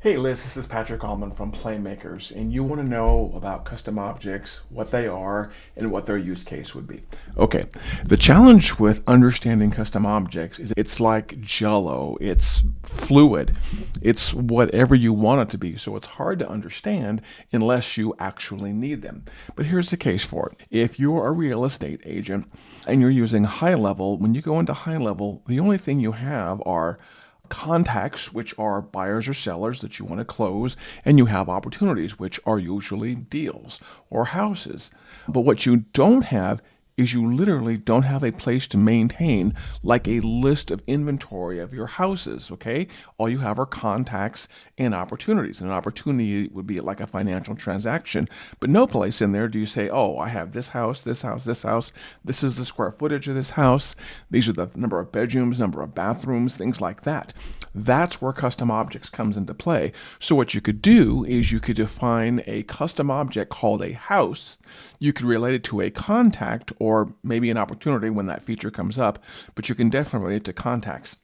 Hey Liz, this is Patrick Allman from Playmakers, and you want to know about custom objects, what they are, and what their use case would be. Okay, the challenge with understanding custom objects is it's like jello, it's fluid, it's whatever you want it to be, so it's hard to understand unless you actually need them. But here's the case for it. If you're a real estate agent and you're using HighLevel, when you go into HighLevel, the only thing you have are contacts, which are buyers or sellers that you want to close, and you have opportunities, which are usually deals or houses. But what you don't have is you literally don't have a place to maintain like a list of inventory of your houses, okay? All you have are contacts and opportunities. And an opportunity would be like a financial transaction, but no place in there do you say, oh, I have this house, this house, this house. This is the square footage of this house. These are the number of bedrooms, number of bathrooms, things like that. That's where custom objects comes into play. So what you could do is you could define a custom object called a house. You could relate it to a contact or maybe an opportunity when that feature comes up, but you can definitely relate it to contacts.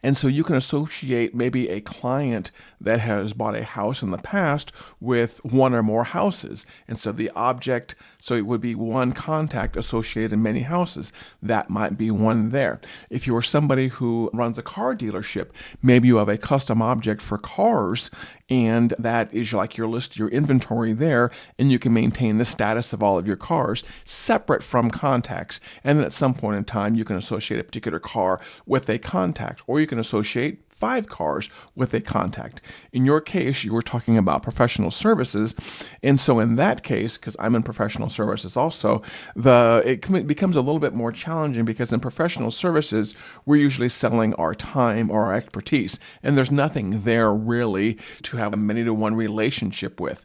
And so you can associate maybe a client that has bought a house in the past with one or more houses. And so the object, so it would be one contact associated in many houses. That might be one there. If you are somebody who runs a car dealership, maybe you have a custom object for cars, and that is like your list, your inventory there, and you can maintain the status of all of your cars separate from contacts. And then at some point in time, you can associate a particular car with a contact, or you can associate 5 cars with a contact. In your case, you were talking about professional services. And so in that case, because I'm in professional services also, it becomes a little bit more challenging because in professional services, we're usually selling our time or our expertise. And there's nothing there really to have a many-to-one relationship with.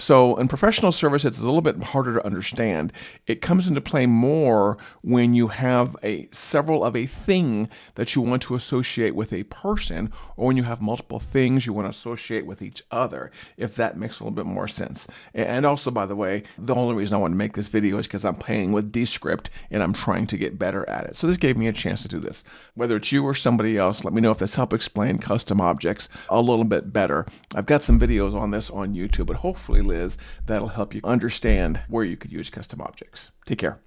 So in professional service, it's a little bit harder to understand. It comes into play more when you have several of a thing that you want to associate with a person, or when you have multiple things you want to associate with each other, if that makes a little bit more sense. And also, by the way, the only reason I want to make this video is because I'm playing with Descript and I'm trying to get better at it. So this gave me a chance to do this. Whether it's you or somebody else, let me know if this helps explain custom objects a little bit better. I've got some videos on this on YouTube, but hopefully, Liz, that'll help you understand where you could use custom objects. Take care.